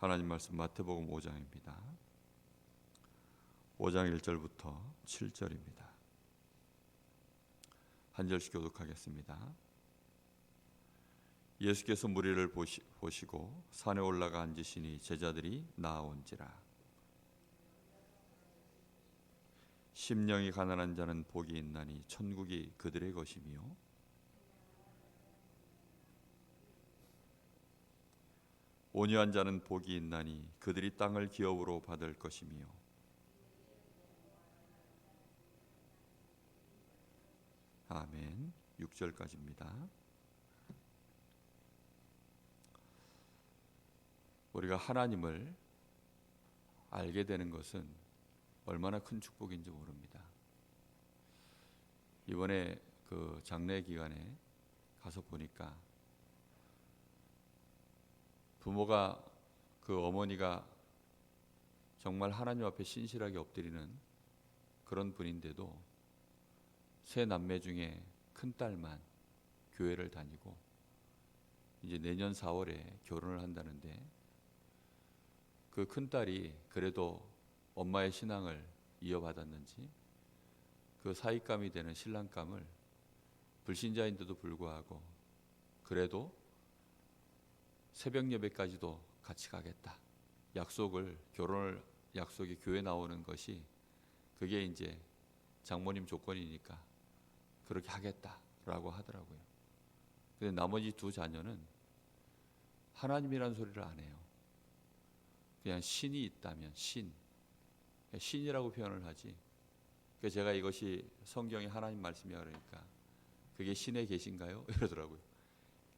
하나님 말씀 마태복음 5장입니다. 5장 1절부터 7절입니다. 한 절씩 교독하겠습니다. 예수께서 무리를 보시고 산에 올라가 앉으시니 제자들이 나아온지라. 심령이 가난한 자는 복이 있나니 천국이 그들의 것이며 온유한 자는 복이 있나니 그들이 땅을 기업으로 받을 것이며 아멘. 6절까지입니다. 우리가 하나님을 알게 되는 것은 얼마나 큰 축복인지 모릅니다. 이번에 그 장례 기간에 가서 보니까 부모가 그 어머니가 정말 하나님 앞에 신실하게 엎드리는 그런 분인데도 세 남매 중에 큰 딸만 교회를 다니고 이제 내년 4월에 결혼을 한다는데 그 큰 딸이 그래도 엄마의 신앙을 이어받았는지 그 사윗감이 되는 신랑감을 불신자인데도 불구하고 그래도 새벽 예배까지도 같이 가겠다. 결혼을 약속이 교회 나오는 것이 그게 이제 장모님 조건이니까 그렇게 하겠다라고 하더라고요. 근데 나머지 두 자녀는 하나님이란 소리를 안 해요. 그냥 신이 있다면 신이라고 표현을 하지. 그래서 제가 이것이 성경의 하나님 말씀이야 그러니까 그게 신에 계신가요? 이러더라고요.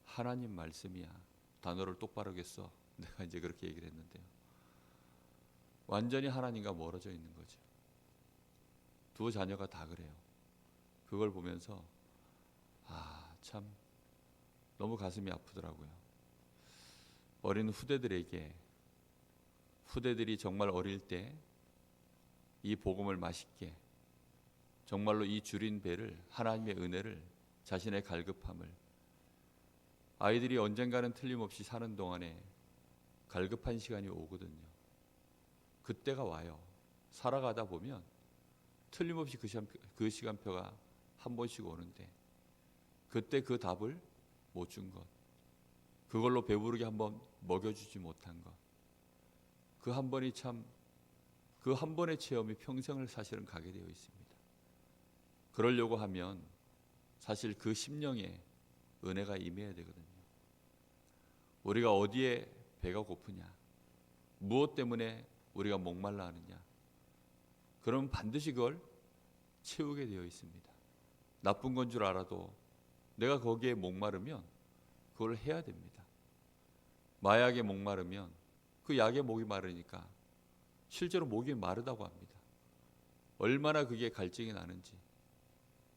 하나님 말씀이야. 단어를 똑바로 써. 내가 이제 그렇게 얘기를 했는데요. 완전히 하나님과 멀어져 있는 거죠. 두 자녀가 다 그래요. 그걸 보면서 참 너무 가슴이 아프더라고요. 어린 후대들이 정말 어릴 때 이 복음을 맛있게 정말로 이 줄인 배를 하나님의 은혜를 자신의 갈급함을 아이들이 언젠가는 틀림없이 사는 동안에 갈급한 시간이 오거든요. 그때가 와요. 살아가다 보면 틀림없이 그 시간표가 한 번씩 오는데 그때 그 답을 못 준 것, 그걸로 배부르게 한번 먹여주지 못한 것, 그 한 번이 그 한 번의 체험이 평생을 사실은 가게 되어 있습니다. 그러려고 하면 사실 그 심령에 은혜가 임해야 되거든요. 우리가 어디에 배가 고프냐, 무엇 때문에 우리가 목말라 하느냐, 그러면 반드시 그걸 채우게 되어 있습니다. 나쁜 건 줄 알아도 내가 거기에 목마르면 그걸 해야 됩니다. 마약에 목마르면 그 약에 목이 마르니까 실제로 목이 마르다고 합니다. 얼마나 그게 갈증이 나는지.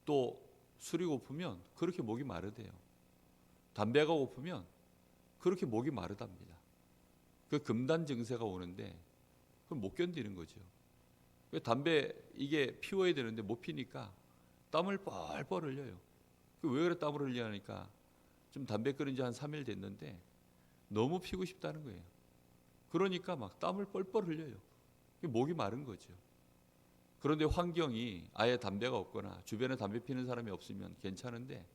또 술이 고프면 그렇게 목이 마르대요. 담배가 고프면 그렇게 목이 마르답니다. 그 금단 증세가 오는데 그걸 못 견디는 거죠. 담배 이게 피워야 되는데 못 피니까 땀을 뻘뻘 흘려요. 왜 그래 땀을 흘리니까 좀 담배 끊은 지 한 3일 됐는데 너무 피고 싶다는 거예요. 그러니까 막 땀을 뻘뻘 흘려요. 목이 마른 거죠. 그런데 환경이 아예 담배가 없거나 주변에 담배 피는 사람이 없으면 괜찮은데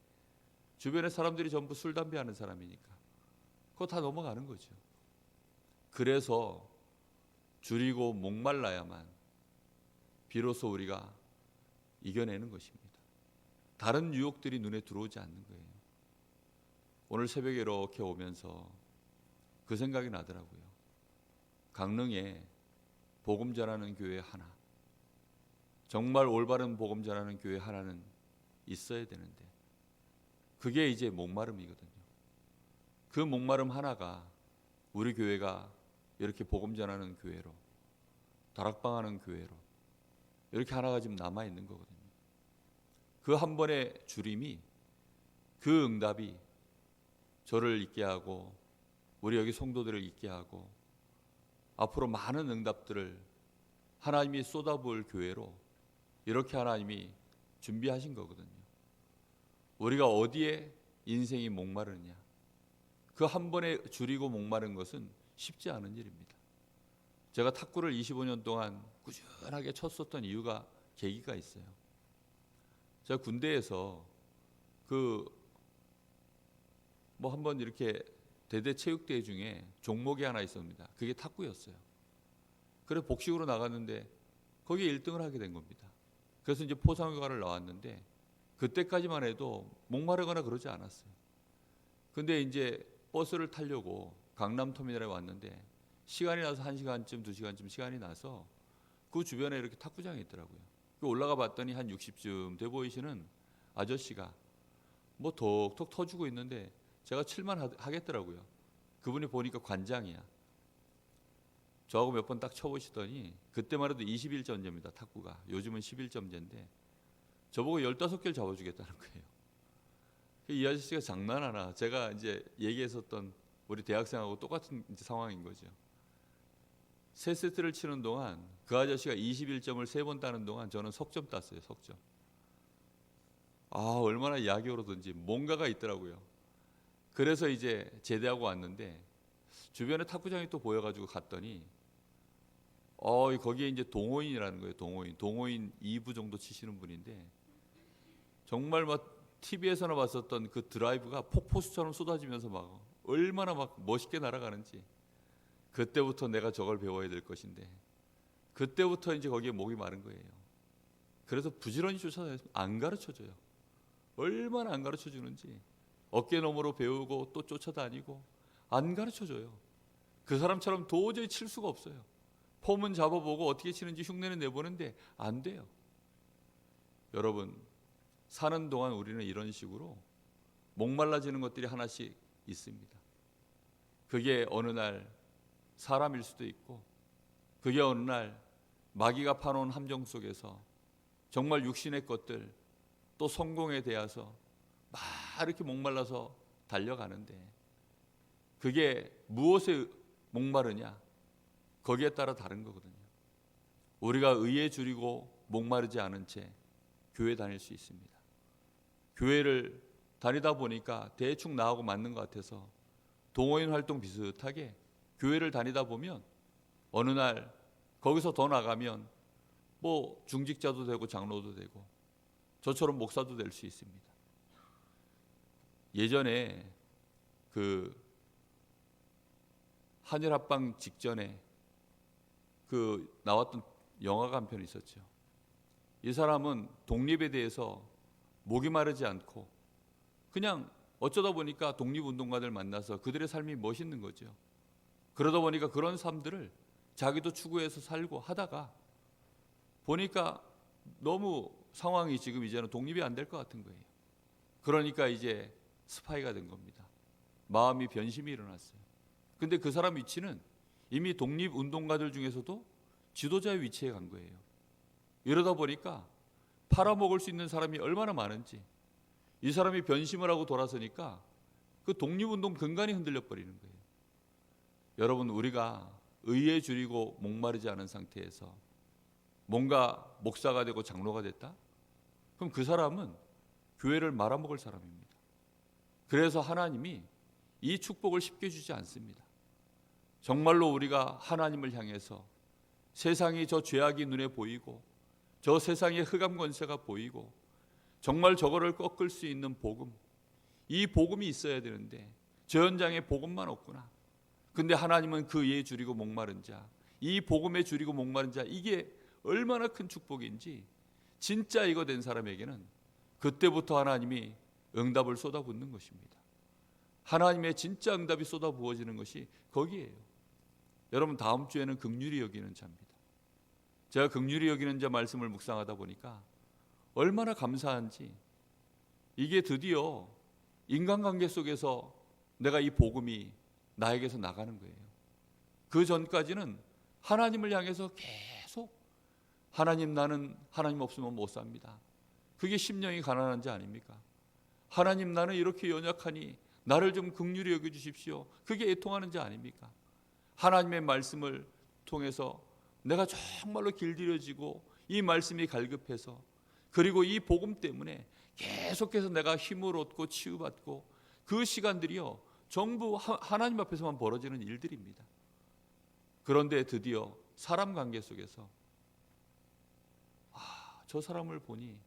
주변에 사람들이 전부 술, 담배 하는 사람이니까 그거 다 넘어가는 거죠. 그래서 줄이고 목말라야만 비로소 우리가 이겨내는 것입니다. 다른 유혹들이 눈에 들어오지 않는 거예요. 오늘 새벽에 이렇게 오면서 그 생각이 나더라고요. 강릉에 복음 전하는 교회 하나, 정말 올바른 복음 전하는 교회 하나는 있어야 되는데 그게 이제 목마름이거든요. 그 목마름 하나가 우리 교회가 이렇게 복음 전하는 교회로, 다락방하는 교회로 이렇게 하나가 지금 남아있는 거거든요. 그 한 번의 줄임이, 그 응답이 저를 있게 하고 우리 여기 성도들을 있게 하고 앞으로 많은 응답들을 하나님이 쏟아부을 교회로 이렇게 하나님이 준비하신 거거든요. 우리가 어디에 인생이 목마르느냐, 그 한 번에 줄이고 목마른 것은 쉽지 않은 일입니다. 제가 탁구를 25년 동안 꾸준하게 쳤었던 이유가 계기가 있어요. 제가 군대에서 뭐 한번 이렇게 대대 체육대회 중에 종목이 하나 있었습니다. 그게 탁구였어요. 그래서 복식으로 나갔는데 거기에 1등을 하게 된 겁니다. 그래서 이제 포상휴가를 나왔는데 그때까지만 해도 목마르거나 그러지 않았어요. 근데 이제 버스를 타려고 강남터미널에 왔는데 시간이 나서 1시간쯤 2시간쯤 시간이 나서 그 주변에 이렇게 탁구장이 있더라고요. 올라가 봤더니 한 60쯤 돼 보이시는 아저씨가 뭐 톡톡 터주고 있는데 제가 칠만 하겠더라고요. 그분이 보니까 관장이야. 저하고 몇 번 딱 쳐보시더니 그때만 해도 21점제입니다. 탁구가. 요즘은 11점제인데 저보고 15개를 잡아주겠다는 거예요. 이 아저씨가 장난하나. 제가 이제 얘기했었던 우리 대학생하고 똑같은 상황인 거죠. 3세트를 치는 동안 그 아저씨가 21점을 3번 따는 동안 저는 석점 땄어요. 석점. 얼마나 야기오르든지 뭔가가 있더라고요. 그래서 이제 제대하고 왔는데 주변에 탁구장이 또 보여가지고 갔더니 거기에 이제 동호인이라는 거예요. 동호인 2부 정도 치시는 분인데 정말 막 TV에서나 봤었던 그 드라이브가 폭포수처럼 쏟아지면서 막 얼마나 막 멋있게 날아가는지 그때부터 내가 저걸 배워야 될 것인데 그때부터 이제 거기에 목이 마른 거예요. 그래서 부지런히 쫓아다녀서 안 가르쳐줘요. 얼마나 안 가르쳐주는지 어깨너머로 배우고 또 쫓아다니고 안 가르쳐줘요. 그 사람처럼 도저히 칠 수가 없어요. 폼은 잡아보고 어떻게 치는지 흉내는 내보는데 안 돼요. 여러분, 사는 동안 우리는 이런 식으로 목말라지는 것들이 하나씩 있습니다. 그게 어느 날 사람일 수도 있고 그게 어느 날 마귀가 파놓은 함정 속에서 정말 육신의 것들 또 성공에 대해서 막 이렇게 목말라서 달려가는데 그게 무엇에 목마르냐 거기에 따라 다른 거거든요. 우리가 의에 줄이고 목마르지 않은 채 교회 다닐 수 있습니다. 교회를 다니다 보니까 대충 나하고 맞는 것 같아서 동호인 활동 비슷하게 교회를 다니다 보면 어느 날 거기서 더 나가면 뭐 중직자도 되고 장로도 되고 저처럼 목사도 될 수 있습니다. 예전에 그 한일 합방 직전에 나왔던 영화가 한 편 있었죠. 이 사람은 독립에 대해서 목이 마르지 않고 그냥 어쩌다 보니까 독립운동가들 만나서 그들의 삶이 멋있는 거죠. 그러다 보니까 그런 삶들을 자기도 추구해서 살고 하다가 보니까 너무 상황이 지금 이제는 독립이 안 될 것 같은 거예요. 그러니까 이제 스파이가 된 겁니다. 마음이 변심이 일어났어요. 근데 그 사람 위치는 이미 독립운동가들 중에서도 지도자의 위치에 간 거예요. 이러다 보니까 팔아먹을 수 있는 사람이 얼마나 많은지 이 사람이 변심을 하고 돌아서니까 그 독립운동 근간이 흔들려 버리는 거예요. 여러분, 우리가 의에 줄이고 목마르지 않은 상태에서 뭔가 목사가 되고 장로가 됐다? 그럼 그 사람은 교회를 말아먹을 사람입니다. 그래서 하나님이 이 축복을 쉽게 주지 않습니다. 정말로 우리가 하나님을 향해서 세상이 저 죄악이 눈에 보이고 저 세상의 흑암 권세가 보이고 정말 저거를 꺾을 수 있는 복음, 이 복음이 있어야 되는데 저 현장에 복음만 없구나. 근데 하나님은 그 예에 줄이고 목마른 자, 이 복음에 줄이고 목마른 자, 이게 얼마나 큰 축복인지 진짜 이거 된 사람에게는 그때부터 하나님이 응답을 쏟아붓는 것입니다. 하나님의 진짜 응답이 쏟아부어지는 것이 거기에요. 여러분, 다음 주에는 긍휼히 여기는 자입니다. 제가 긍휼히 여기는 자 말씀을 묵상하다 보니까 얼마나 감사한지, 이게 드디어 인간관계 속에서 내가 이 복음이 나에게서 나가는 거예요. 그 전까지는 하나님을 향해서 계속 하나님, 나는 하나님 없으면 못 삽니다. 그게 심령이 가난한 자 아닙니까? 하나님, 나는 이렇게 연약하니 나를 좀 긍휼히 여겨주십시오. 그게 애통하는 자 아닙니까? 하나님의 말씀을 통해서 내가 정말로 길들여지고 이 말씀이 갈급해서, 그리고 이 복음 때문에 계속해서 내가 힘을 얻고 치유받고 그 시간들이요 전부 하나님 앞에서만 벌어지는 일들입니다. 그런데 드디어 사람 관계 속에서 저 사람을 보니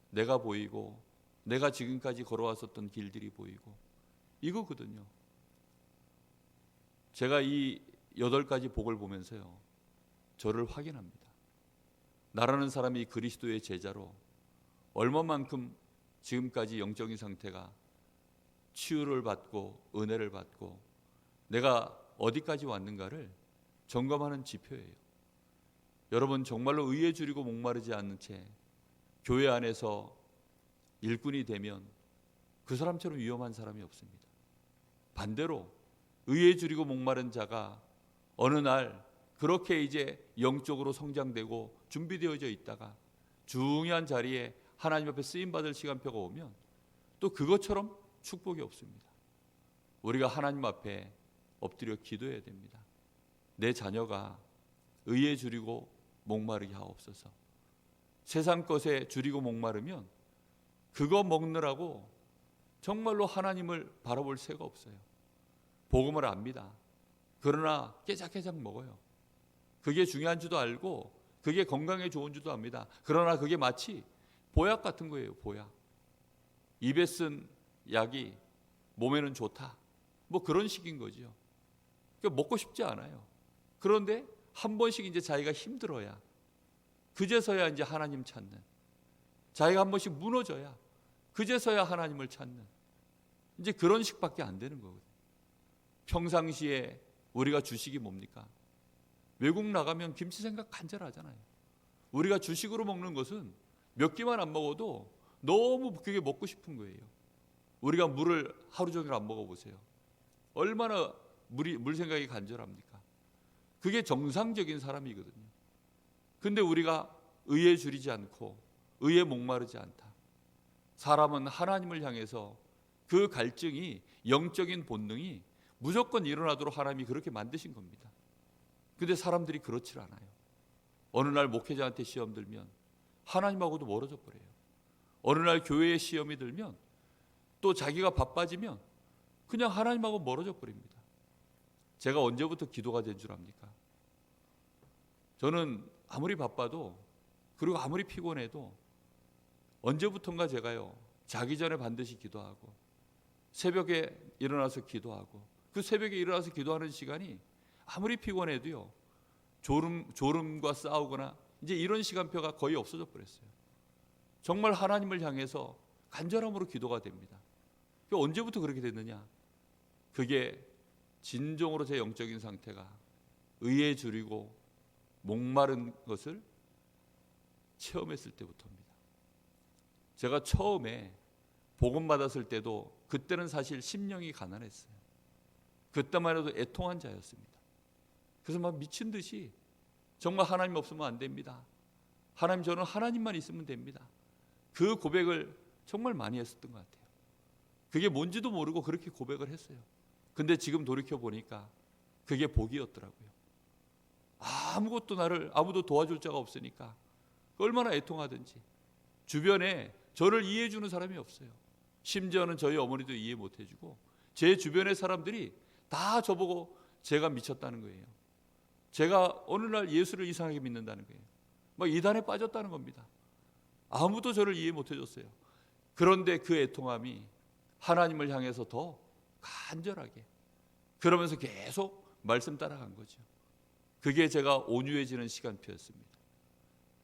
내가 보이고 내가 지금까지 걸어왔었던 길들이 보이고 이거거든요. 제가 이 8가지 복을 보면서요, 저를 확인합니다. 나라는 사람이 그리스도의 제자로 얼마만큼 지금까지 영적인 상태가 치유를 받고 은혜를 받고 내가 어디까지 왔는가를 점검하는 지표예요. 여러분, 정말로 의에 줄이고 목마르지 않는 채 교회 안에서 일꾼이 되면 그 사람처럼 위험한 사람이 없습니다. 반대로 의에 줄이고 목마른 자가 어느 날 그렇게 이제 영적으로 성장되고 준비되어져 있다가 중요한 자리에 하나님 앞에 쓰임받을 시간표가 오면 또 그것처럼 축복이 없습니다. 우리가 하나님 앞에 엎드려 기도해야 됩니다. 내 자녀가 의에 줄이고 목마르게 하옵소서. 세상 것에 줄이고 목마르면 그거 먹느라고 정말로 하나님을 바라볼 새가 없어요. 복음을 압니다. 그러나 깨작깨작 먹어요. 그게 중요한 줄도 알고 그게 건강에 좋은 줄도 압니다. 그러나 그게 마치 보약 같은 거예요. 보약. 입에 쓴 약이 몸에는 좋다, 뭐 그런 식인 거죠. 그러니까 먹고 싶지 않아요. 그런데 한 번씩 이제 자기가 힘들어야, 그제서야 이제 하나님 찾는, 자기가 한 번씩 무너져야 그제서야 하나님을 찾는, 이제 그런 식밖에 안 되는 거거든요. 평상시에 우리가 주식이 뭡니까? 외국 나가면 김치 생각 간절하잖아요. 우리가 주식으로 먹는 것은 몇 끼만 안 먹어도 너무 그게 먹고 싶은 거예요. 우리가 물을 하루 종일 안 먹어보세요. 얼마나 물 생각이 간절합니까? 그게 정상적인 사람이거든요. 근데 우리가 의에 줄이지 않고 의에 목마르지 않다. 사람은 하나님을 향해서 그 갈증이, 영적인 본능이 무조건 일어나도록 하나님이 그렇게 만드신 겁니다. 근데 사람들이 그렇지 않아요. 어느 날 목회자한테 시험 들면 하나님하고도 멀어져 버려요. 어느 날 교회에 시험이 들면 또 자기가 바빠지면 그냥 하나님하고 멀어져 버립니다. 제가 언제부터 기도가 된 줄 압니까? 저는 아무리 바빠도, 그리고 아무리 피곤해도 언제부턴가 제가요, 자기 전에 반드시 기도하고 새벽에 일어나서 기도하고, 그 새벽에 일어나서 기도하는 시간이 아무리 피곤해도요, 졸음과 싸우거나 이제 이런 시간표가 거의 없어져 버렸어요. 정말 하나님을 향해서 간절함으로 기도가 됩니다. 언제부터 그렇게 됐느냐? 그게 진정으로 제 영적인 상태가 의에 줄이고 목마른 것을 체험했을 때부터입니다. 제가 처음에 복음 받았을 때도 그때는 사실 심령이 가난했어요. 그때만 해도 애통한 자였습니다. 그래서 막 미친 듯이 정말 하나님 없으면 안 됩니다. 하나님, 저는 하나님만 있으면 됩니다. 그 고백을 정말 많이 했었던 것 같아요. 그게 뭔지도 모르고 그렇게 고백을 했어요. 근데 지금 돌이켜 보니까 그게 복이었더라고요. 아무도 도와줄 자가 없으니까 얼마나 애통하든지 주변에 저를 이해해 주는 사람이 없어요. 심지어는 저희 어머니도 이해 못 해주고 제 주변의 사람들이 다 저보고 제가 미쳤다는 거예요. 제가 어느 날 예수를 이상하게 믿는다는 거예요. 막 이단에 빠졌다는 겁니다. 아무도 저를 이해 못 해줬어요. 그런데 그 애통함이 하나님을 향해서 더 간절하게, 그러면서 계속 말씀 따라간 거죠. 그게 제가 온유해지는 시간표였습니다.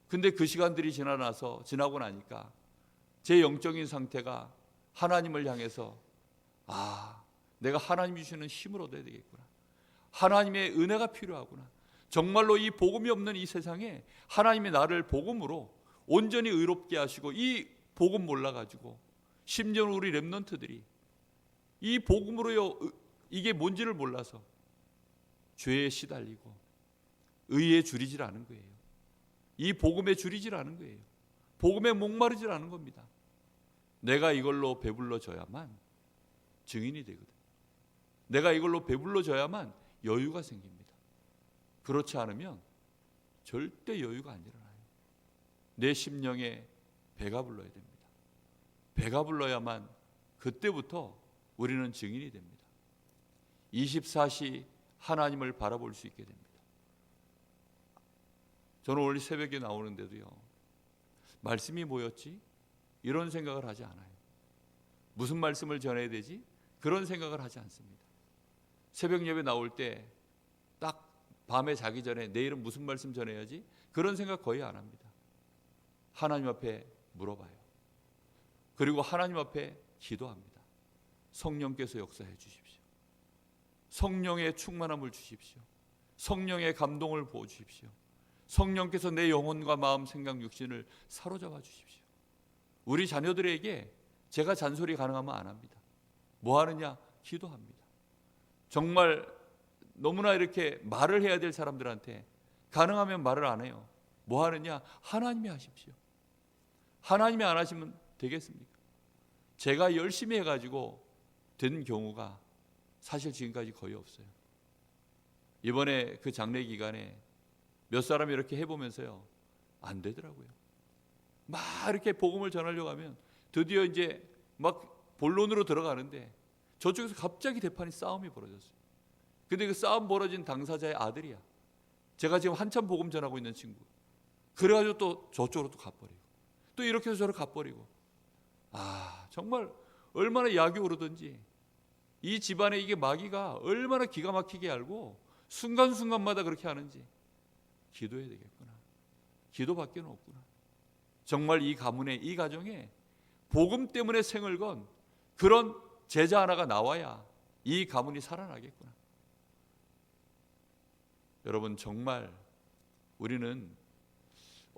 근데 그 시간들이 지나고 나니까 제 영적인 상태가 하나님을 향해서 내가 하나님이 주시는 힘을 얻어야 되겠구나. 하나님의 은혜가 필요하구나. 정말로 이 복음이 없는 이 세상에 하나님이 나를 복음으로 온전히 의롭게 하시고, 이 복음 몰라가지고 심지어 우리 렘넌트들이 이 복음으로요, 이게 뭔지를 몰라서 죄에 시달리고 의에 줄이질 않은 거예요. 이 복음에 줄이질 않은 거예요. 복음에 목마르질 않은 겁니다. 내가 이걸로 배불러져야만 증인이 되거든. 내가 이걸로 배불러져야만 여유가 생깁니다. 그렇지 않으면 절대 여유가 안 일어나요. 내 심령에 배가 불러야 됩니다. 배가 불러야만 그때부터 우리는 증인이 됩니다. 24시 하나님을 바라볼 수 있게 됩니다. 저는 오늘 새벽에 나오는데도요, 말씀이 뭐였지? 이런 생각을 하지 않아요. 무슨 말씀을 전해야 되지? 그런 생각을 하지 않습니다. 새벽 예배 나올 때 딱 밤에 자기 전에 내일은 무슨 말씀 전해야지? 그런 생각 거의 안 합니다. 하나님 앞에 물어봐요. 그리고 하나님 앞에 기도합니다. 성령께서 역사해 주십시오. 성령의 충만함을 주십시오. 성령의 감동을 부어 주십시오. 성령께서 내 영혼과 마음, 생각, 육신을 사로잡아 주십시오. 우리 자녀들에게 제가 잔소리 가능하면 안 합니다. 뭐 하느냐? 기도합니다. 정말 너무나 이렇게 말을 해야 될 사람들한테 가능하면 말을 안 해요. 뭐 하느냐? 하나님이 하십시오. 하나님이 안 하시면 되겠습니까? 제가 열심히 해가지고 된 경우가 사실 지금까지 거의 없어요. 이번에 그 장례 기간에 몇 사람이 이렇게 해보면서요, 안 되더라고요. 막 이렇게 복음을 전하려고 하면 드디어 이제 막 본론으로 들어가는데 저쪽에서 갑자기 대판이 싸움이 벌어졌어요. 근데 그 싸움 벌어진 당사자의 아들이야. 제가 지금 한참 복음 전하고 있는 친구. 그래가지고 또 저쪽으로 또 가버리고 또 이렇게 해서 저를 가버리고. 정말 얼마나 약이 오르든지 이 집안에 이게 마귀가 얼마나 기가 막히게 알고 순간순간마다 그렇게 하는지 기도해야 되겠구나. 기도밖에 없구나. 정말 이 가문에, 이 가정에 복음 때문에 생을 건 그런 제자 하나가 나와야 이 가문이 살아나겠구나. 여러분, 정말 우리는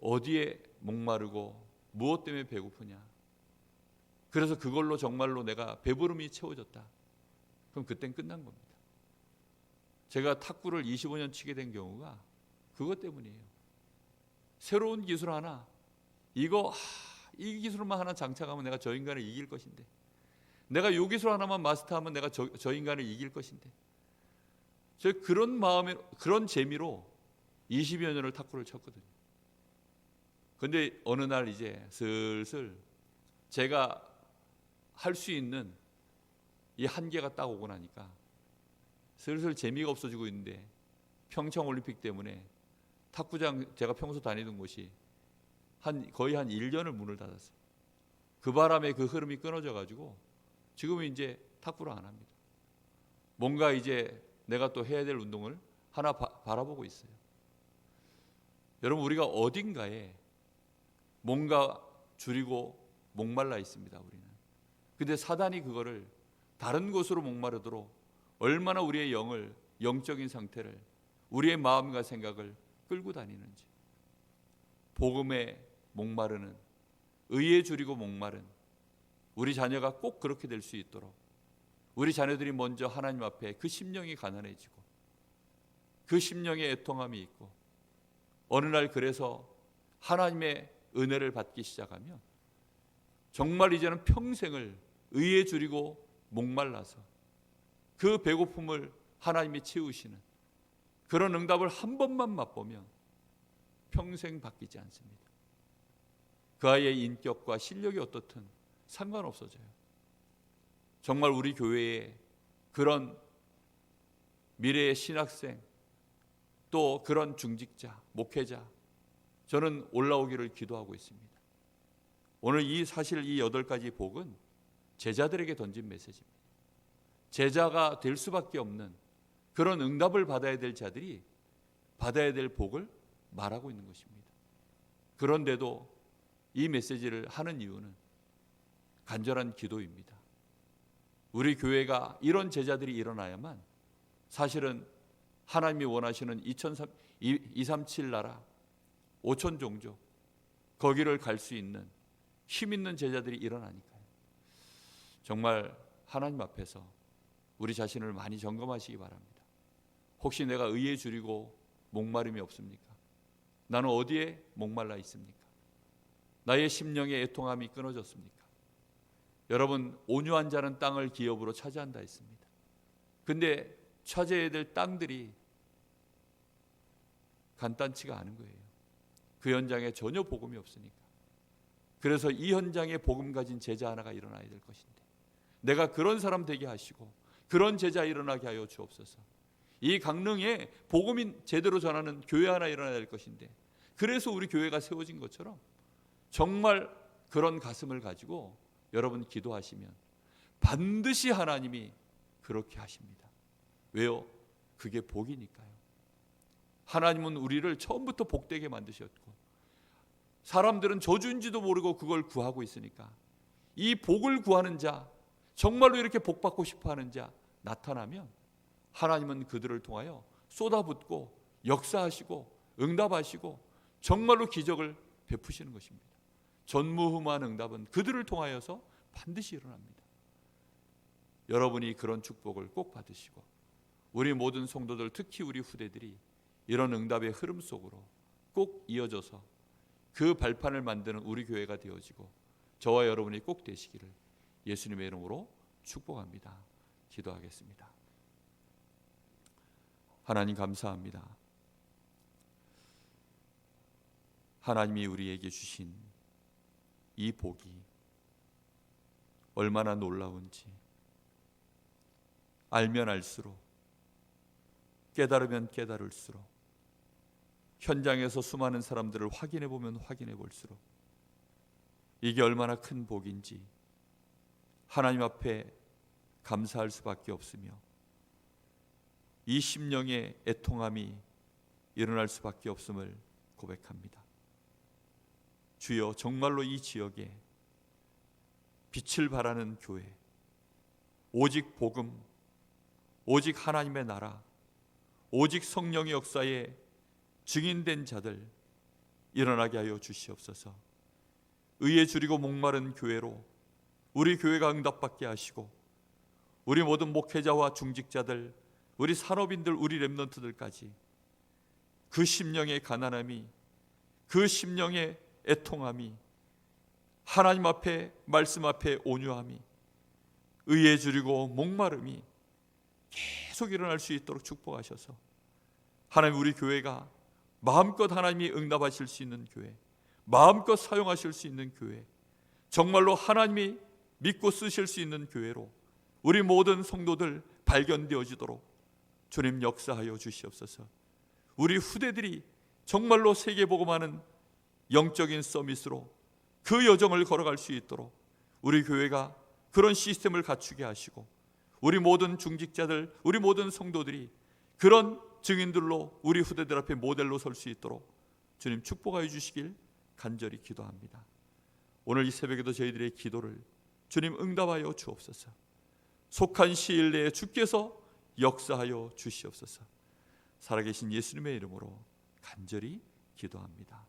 어디에 목마르고 무엇 때문에 배고프냐? 그래서 그걸로 정말로 내가 배부름이 채워졌다. 그럼 그땐 끝난 겁니다. 제가 탁구를 25년 치게 된 경우가 그것 때문이에요. 새로운 기술 하나, 이 기술만 하나 장착하면 내가 저 인간을 이길 것인데, 내가 이 기술 하나만 마스터하면 내가 저 인간을 이길 것인데, 저 그런 마음에, 그런 재미로 20여 년을 탁구를 쳤거든요. 근데 어느 날 이제 슬슬 제가 할 수 있는 이 한계가 딱 오고 나니까 슬슬 재미가 없어지고 있는데, 평창 올림픽 때문에 탁구장, 제가 평소 다니던 곳이 거의 한 1년을 문을 닫았어요. 그 바람에 그 흐름이 끊어져 가지고 지금은 이제 탁구를 안 합니다. 뭔가 이제 내가 또 해야 될 운동을 하나 바라보고 있어요. 여러분, 우리가 어딘가에 뭔가 줄이고 목말라 있습니다. 우리는. 근데 사단이 그거를 다른 곳으로 목마르도록 얼마나 우리의 영적인 상태를, 우리의 마음과 생각을 끌고 다니는지. 복음에 목마르는, 의에 줄이고 목마른 우리 자녀가 꼭 그렇게 될 수 있도록 우리 자녀들이 먼저 하나님 앞에 그 심령이 가난해지고 그 심령에 애통함이 있고, 어느 날 그래서 하나님의 은혜를 받기 시작하면 정말 이제는 평생을 의에 줄이고 목말라서 그 배고픔을 하나님이 채우시는 그런 응답을 한 번만 맛보면 평생 바뀌지 않습니다. 그 아이의 인격과 실력이 어떻든 상관없어져요. 정말 우리 교회에 그런 미래의 신학생, 또 그런 중직자, 목회자, 저는 올라오기를 기도하고 있습니다. 오늘 사실 이 8가지 복은 제자들에게 던진 메시지입니다. 제자가 될 수밖에 없는 그런 응답을 받아야 될 자들이 받아야 될 복을 말하고 있는 것입니다. 그런데도 이 메시지를 하는 이유는 간절한 기도입니다. 우리 교회가 이런 제자들이 일어나야만 사실은 하나님이 원하시는 237 나라 5천 종족, 거기를 갈 수 있는 힘 있는 제자들이 일어나니까요. 정말 하나님 앞에서 우리 자신을 많이 점검하시기 바랍니다. 혹시 내가 의에 줄이고 목마름이 없습니까? 나는 어디에 목말라 있습니까? 나의 심령의 애통함이 끊어졌습니까? 여러분, 온유한 자는 땅을 기업으로 차지한다 했습니다. 근데 차지해야 될 땅들이 간단치가 않은 거예요. 그 현장에 전혀 복음이 없으니까. 그래서 이 현장에 복음 가진 제자 하나가 일어나야 될 것인데, 내가 그런 사람 되게 하시고 그런 제자 일어나게 하여 주옵소서. 이 강릉에 복음이 제대로 전하는 교회 하나 일어나야 될 것인데, 그래서 우리 교회가 세워진 것처럼 정말 그런 가슴을 가지고 여러분 기도하시면 반드시 하나님이 그렇게 하십니다. 왜요? 그게 복이니까요. 하나님은 우리를 처음부터 복되게 만드셨고, 사람들은 저주인지도 모르고 그걸 구하고 있으니까 이 복을 구하는 자, 정말로 이렇게 복받고 싶어하는 자 나타나면 하나님은 그들을 통하여 쏟아붓고 역사하시고 응답하시고 정말로 기적을 베푸시는 것입니다. 전무후무한 응답은 그들을 통하여서 반드시 일어납니다. 여러분이 그런 축복을 꼭 받으시고, 우리 모든 성도들, 특히 우리 후대들이 이런 응답의 흐름 속으로 꼭 이어져서 그 발판을 만드는 우리 교회가 되어지고 저와 여러분이 꼭 되시기를 예수님의 이름으로 축복합니다. 기도하겠습니다. 하나님 감사합니다. 하나님이 우리에게 주신 이 복이 얼마나 놀라운지, 알면 알수록, 깨달으면 깨달을수록, 현장에서 수많은 사람들을 확인해 보면 확인해 볼수록 이게 얼마나 큰 복인지 하나님 앞에 감사할 수밖에 없으며, 이 심령의 애통함이 일어날 수밖에 없음을 고백합니다. 주여, 정말로 이 지역에 빛을 발하는 교회, 오직 복음, 오직 하나님의 나라, 오직 성령의 역사에 증인된 자들 일어나게 하여 주시옵소서. 의에 줄이고 목마른 교회로 우리 교회가 응답받게 하시고, 우리 모든 목회자와 중직자들, 우리 산업인들, 우리 렘넌트들까지 그 심령의 가난함이, 그 심령의 애통함이, 하나님 앞에, 말씀 앞에 온유함이, 의에 줄이고 목마름이 계속 일어날 수 있도록 축복하셔서 하나님, 우리 교회가 마음껏 하나님이 응답하실 수 있는 교회, 마음껏 사용하실 수 있는 교회, 정말로 하나님이 믿고 쓰실 수 있는 교회로 우리 모든 성도들 발견되어지도록 주님 역사하여 주시옵소서. 우리 후대들이 정말로 세계복음하는 영적인 서밋으로 그 여정을 걸어갈 수 있도록 우리 교회가 그런 시스템을 갖추게 하시고, 우리 모든 중직자들, 우리 모든 성도들이 그런 증인들로 우리 후대들 앞에 모델로 설 수 있도록 주님 축복하여 주시길 간절히 기도합니다. 오늘 이 새벽에도 저희들의 기도를 주님 응답하여 주옵소서. 속한 시일 내에 주께서 역사하여 주시옵소서. 살아계신 예수님의 이름으로 간절히 기도합니다.